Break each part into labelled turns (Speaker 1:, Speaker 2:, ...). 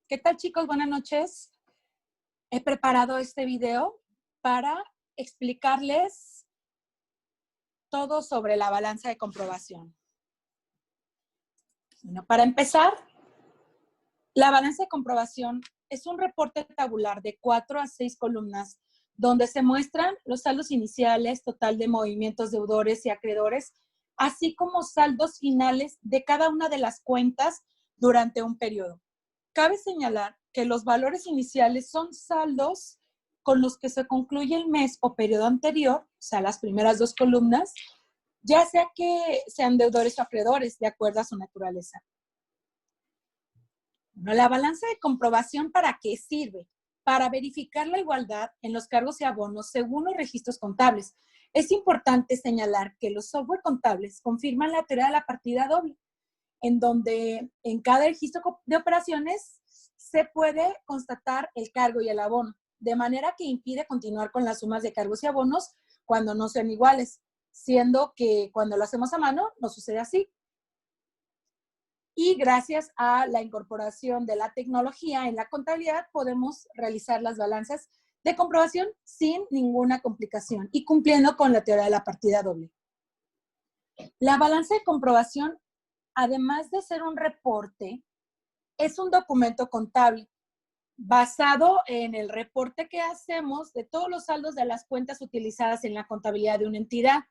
Speaker 1: ¿Qué tal, chicos? Buenas noches. He preparado este video para explicarles todo sobre la balanza de comprobación. Bueno, para empezar, la balanza de comprobación es un reporte tabular de 4 a 6 columnas donde se muestran los saldos iniciales, total de movimientos deudores y acreedores, así como saldos finales de cada una de las cuentas durante un periodo. Cabe señalar que los valores iniciales son saldos con los que se concluye el mes o periodo anterior, o sea, las primeras 2 columnas, ya sea que sean deudores o acreedores, de acuerdo a su naturaleza. Bueno, la balanza de comprobación, ¿para qué sirve? Para verificar la igualdad en los cargos y abonos según los registros contables. Es importante señalar que los software contables confirman la teoría de la partida doble, en donde en cada registro de operaciones se puede constatar el cargo y el abono, de manera que impide continuar con las sumas de cargos y abonos cuando no sean iguales, siendo que cuando lo hacemos a mano no sucede así. Y gracias a la incorporación de la tecnología en la contabilidad podemos realizar las balanzas de comprobación sin ninguna complicación y cumpliendo con la teoría de la partida doble. La balanza de comprobación, además de ser un reporte, es un documento contable basado en el reporte que hacemos de todos los saldos de las cuentas utilizadas en la contabilidad de una entidad.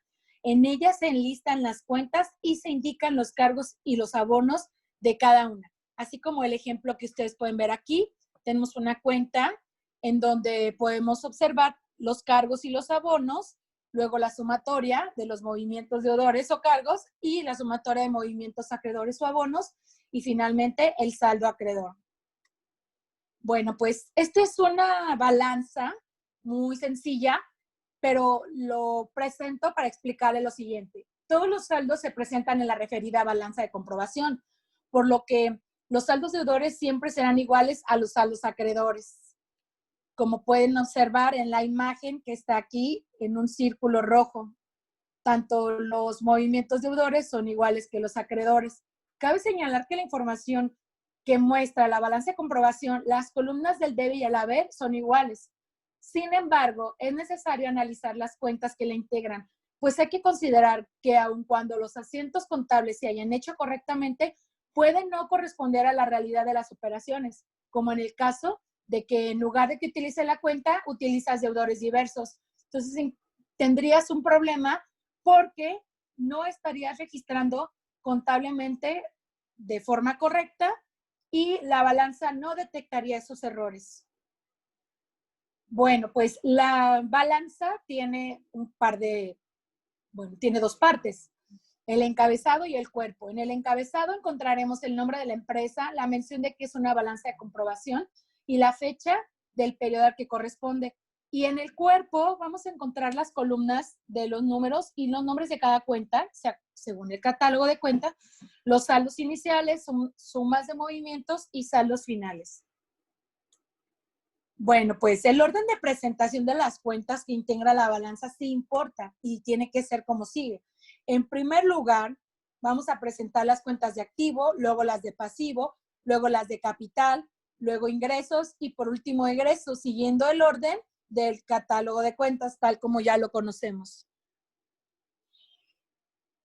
Speaker 1: En ella se enlistan las cuentas y se indican los cargos y los abonos de cada una. Así como el ejemplo que ustedes pueden ver aquí, tenemos una cuenta en donde podemos observar los cargos y los abonos, luego la sumatoria de los movimientos deudores o cargos y la sumatoria de movimientos acreedores o abonos y finalmente el saldo acreedor. Bueno, pues esta es una balanza muy sencilla, pero lo presento para explicarle lo siguiente. Todos los saldos se presentan en la referida balanza de comprobación, por lo que los saldos deudores siempre serán iguales a los saldos acreedores. Como pueden observar en la imagen que está aquí en un círculo rojo, tanto los movimientos deudores son iguales que los acreedores. Cabe señalar que la información que muestra la balanza de comprobación, las columnas del debe y el haber son iguales. Sin embargo, es necesario analizar las cuentas que la integran, pues hay que considerar que aun cuando los asientos contables se hayan hecho correctamente, pueden no corresponder a la realidad de las operaciones, como en el caso de que en lugar de que utilice la cuenta, utilizas deudores diversos. Entonces, tendrías un problema porque no estarías registrando contablemente de forma correcta y la balanza no detectaría esos errores. Bueno, pues la balanza tiene tiene 2 partes, el encabezado y el cuerpo. En el encabezado encontraremos el nombre de la empresa, la mención de que es una balanza de comprobación y la fecha del periodo al que corresponde. Y en el cuerpo vamos a encontrar las columnas de los números y los nombres de cada cuenta, según el catálogo de cuenta, los saldos iniciales, sumas de movimientos y saldos finales. Bueno, pues el orden de presentación de las cuentas que integra la balanza sí importa y tiene que ser como sigue. En primer lugar, vamos a presentar las cuentas de activo, luego las de pasivo, luego las de capital, luego ingresos y por último egresos, siguiendo el orden del catálogo de cuentas, tal como ya lo conocemos.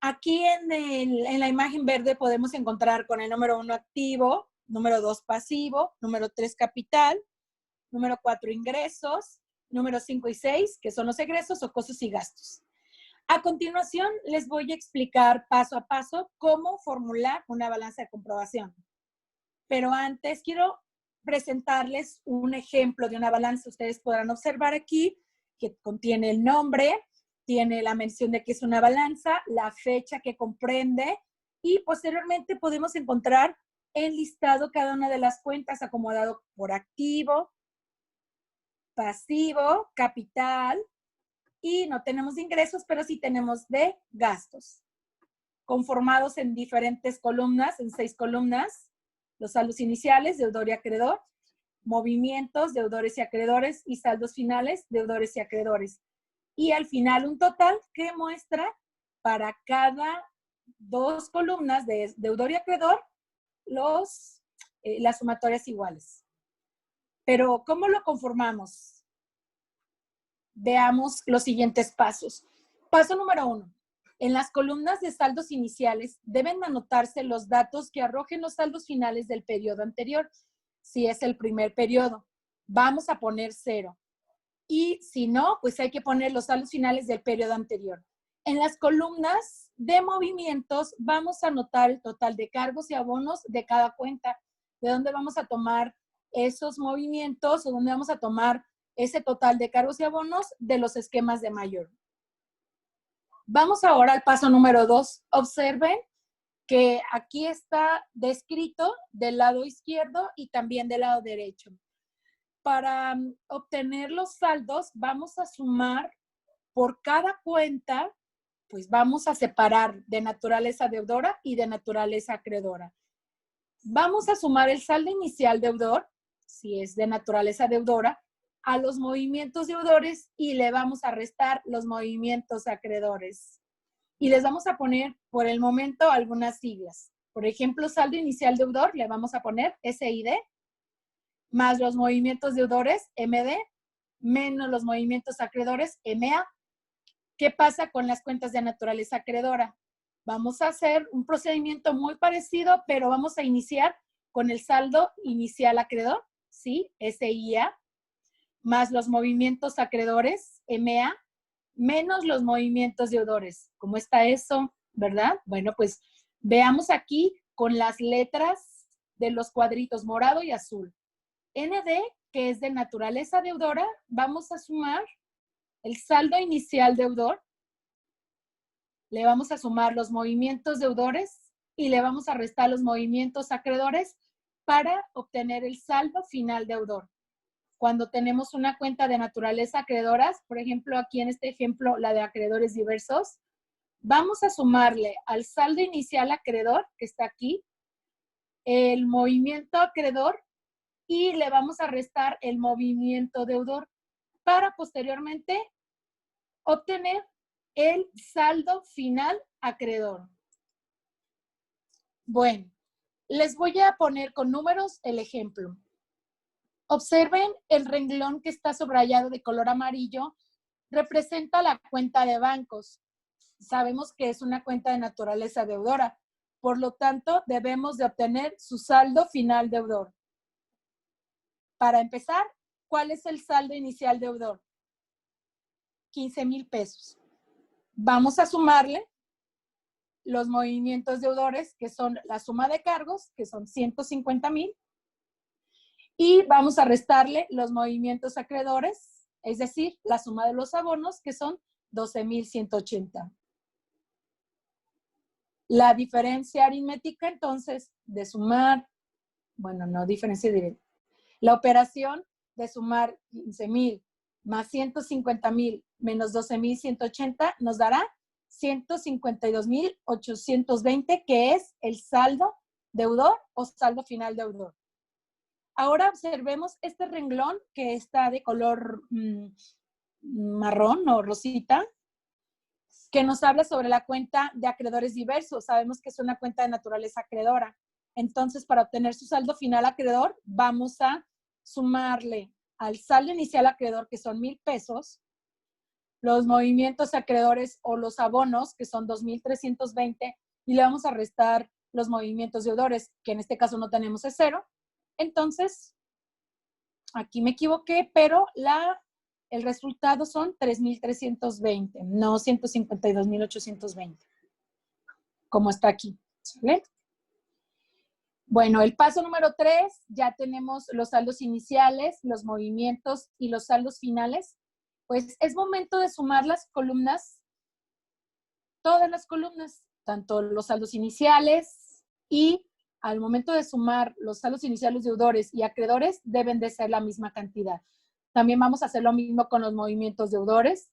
Speaker 1: Aquí en la imagen verde podemos encontrar con el número 1 activo, número 2 pasivo, número 3 capital, número 4 ingresos, número 5 y 6, que son los egresos o costos y gastos. A continuación, les voy a explicar paso a paso cómo formular una balanza de comprobación. Pero antes quiero presentarles un ejemplo de una balanza. Ustedes podrán observar aquí que contiene el nombre, tiene la mención de que es una balanza, la fecha que comprende y posteriormente podemos encontrar enlistado cada una de las cuentas acomodado por activo, pasivo, capital y no tenemos de ingresos, pero sí tenemos de gastos. Conformados en diferentes columnas, en 6 columnas, los saldos iniciales, deudor y acreedor, movimientos, deudores y acreedores y saldos finales, deudores y acreedores. Y al final un total que muestra para cada 2 columnas de deudor y acreedor los las sumatorias iguales. Pero, ¿cómo lo conformamos? Veamos los siguientes pasos. Paso número 1. En las columnas de saldos iniciales deben anotarse los datos que arrojen los saldos finales del periodo anterior. Si es el primer periodo, vamos a poner 0. Y si no, pues hay que poner los saldos finales del periodo anterior. En las columnas de movimientos vamos a anotar el total de cargos y abonos de cada cuenta. ¿De dónde vamos a tomar esos movimientos o dónde vamos a tomar ese total de cargos y abonos? De los esquemas de mayor. Vamos ahora al paso número 2. Observen que aquí está descrito del lado izquierdo y también del lado derecho. Para obtener los saldos, vamos a sumar por cada cuenta, pues vamos a separar de naturaleza deudora y de naturaleza acreedora. Vamos a sumar el saldo inicial deudor, si es de naturaleza deudora, a los movimientos deudores y le vamos a restar los movimientos acreedores. Y les vamos a poner, por el momento, algunas siglas. Por ejemplo, saldo inicial deudor, le vamos a poner SID, más los movimientos deudores, MD, menos los movimientos acreedores, MA. ¿Qué pasa con las cuentas de naturaleza acreedora? Vamos a hacer un procedimiento muy parecido, pero vamos a iniciar con el saldo inicial acreedor, ¿sí? SIA, más los movimientos acreedores, MA, menos los movimientos deudores. ¿Cómo está eso? ¿Verdad? Bueno, pues veamos aquí con las letras de los cuadritos morado y azul. ND, que es de naturaleza deudora, vamos a sumar el saldo inicial deudor, le vamos a sumar los movimientos deudores y le vamos a restar los movimientos acreedores para obtener el saldo final deudor. Cuando tenemos una cuenta de naturaleza acreedoras, por ejemplo, aquí en este ejemplo, la de acreedores diversos, vamos a sumarle al saldo inicial acreedor, que está aquí, el movimiento acreedor y le vamos a restar el movimiento deudor para posteriormente obtener el saldo final acreedor. Bueno, les voy a poner con números el ejemplo. Observen el renglón que está subrayado de color amarillo, representa la cuenta de bancos. Sabemos que es una cuenta de naturaleza deudora, por lo tanto debemos de obtener su saldo final deudor. Para empezar, ¿cuál es el saldo inicial deudor? 15,000 pesos. Vamos a sumarle los movimientos deudores, que son la suma de cargos, que son 150,000, y vamos a restarle los movimientos acreedores, es decir, la suma de los abonos, que son 12,180. La diferencia aritmética, entonces, de sumar, bueno, no diferencia directa, la operación de sumar 15,000 más 150,000 menos 12,180 nos dará 152,820, que es el saldo deudor o saldo final deudor. Ahora observemos este renglón que está de color marrón o rosita, que nos habla sobre la cuenta de acreedores diversos. Sabemos que es una cuenta de naturaleza acreedora. Entonces, para obtener su saldo final acreedor, vamos a sumarle al saldo inicial acreedor, que son 1,000 pesos, los movimientos acreedores o los abonos, que son 2,320, y le vamos a restar los movimientos deudores, que en este caso no tenemos, es 0. Entonces, aquí me equivoqué, pero el resultado son 3,320, no 152,820, como está aquí. ¿Vale? Bueno, el paso número 3, ya tenemos los saldos iniciales, los movimientos y los saldos finales. Pues es momento de sumar las columnas, todas las columnas, tanto los saldos iniciales, y al momento de sumar los saldos iniciales deudores y acreedores deben de ser la misma cantidad. También vamos a hacer lo mismo con los movimientos deudores.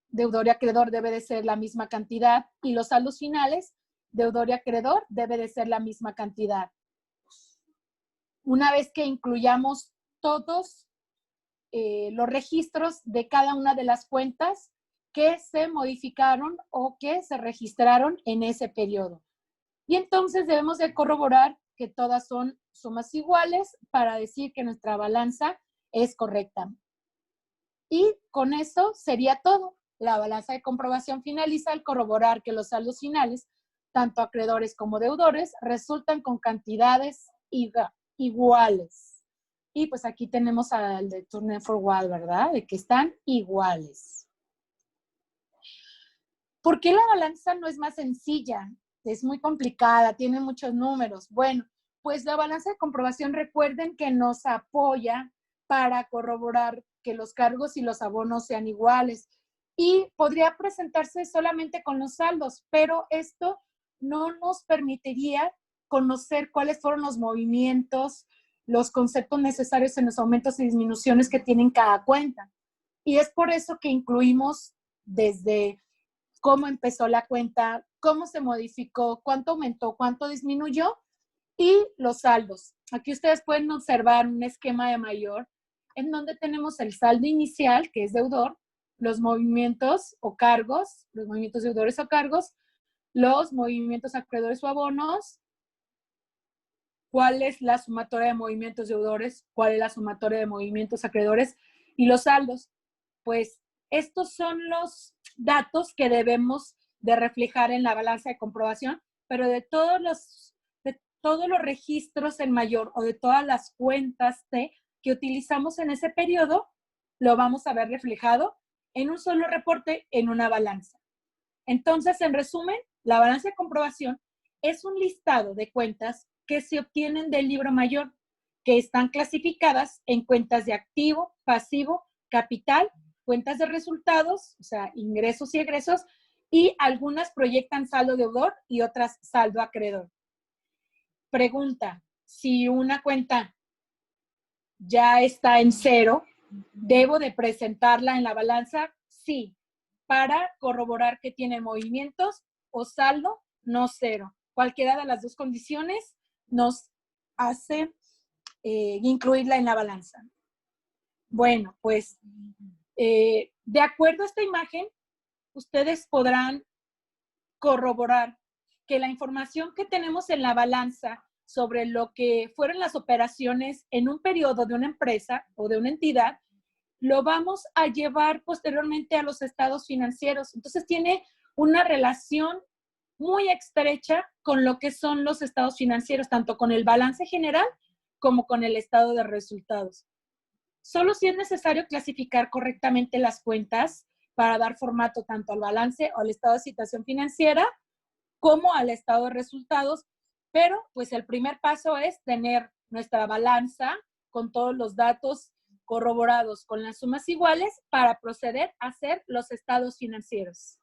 Speaker 1: Deudor y acreedor debe de ser la misma cantidad, y los saldos finales, deudor y acreedor, debe de ser la misma cantidad. Una vez que incluyamos todos los registros de cada una de las cuentas que se modificaron o que se registraron en ese periodo. Y entonces debemos de corroborar que todas son sumas iguales para decir que nuestra balanza es correcta. Y con eso sería todo. La balanza de comprobación finaliza al corroborar que los saldos finales, tanto acreedores como deudores, resultan con cantidades iguales. Y pues aquí tenemos al de Turner Forward, ¿verdad? De que están iguales. ¿Por qué la balanza no es más sencilla? Es muy complicada, tiene muchos números. Bueno, pues la balanza de comprobación, recuerden que nos apoya para corroborar que los cargos y los abonos sean iguales. Y podría presentarse solamente con los saldos, pero esto no nos permitiría conocer cuáles fueron los movimientos, los conceptos necesarios en los aumentos y disminuciones que tienen cada cuenta. Y es por eso que incluimos desde cómo empezó la cuenta, cómo se modificó, cuánto aumentó, cuánto disminuyó y los saldos. Aquí ustedes pueden observar un esquema de mayor en donde tenemos el saldo inicial, que es deudor, los movimientos o cargos, los movimientos deudores o cargos, los movimientos acreedores o abonos, cuál es la sumatoria de movimientos deudores, cuál es la sumatoria de movimientos acreedores y los saldos. Pues estos son los datos que debemos de reflejar en la balanza de comprobación, pero de todos los registros en mayor o de todas las cuentas que utilizamos en ese periodo, lo vamos a ver reflejado en un solo reporte en una balanza. Entonces, en resumen, la balanza de comprobación es un listado de cuentas que se obtienen del libro mayor, que están clasificadas en cuentas de activo, pasivo, capital, cuentas de resultados, o sea, ingresos y egresos, y algunas proyectan saldo deudor y otras saldo acreedor. Pregunta, si una cuenta ya está en cero, ¿debo de presentarla en la balanza? Sí, para corroborar que tiene movimientos o saldo no cero. Cualquiera de las dos condiciones nos hace incluirla en la balanza. Bueno, pues de acuerdo a esta imagen, ustedes podrán corroborar que la información que tenemos en la balanza sobre lo que fueron las operaciones en un periodo de una empresa o de una entidad, lo vamos a llevar posteriormente a los estados financieros. Entonces tiene una relación muy estrecha con lo que son los estados financieros, tanto con el balance general como con el estado de resultados. Solo si es necesario clasificar correctamente las cuentas para dar formato tanto al balance o al estado de situación financiera como al estado de resultados, pero pues el primer paso es tener nuestra balanza con todos los datos corroborados con las sumas iguales para proceder a hacer los estados financieros.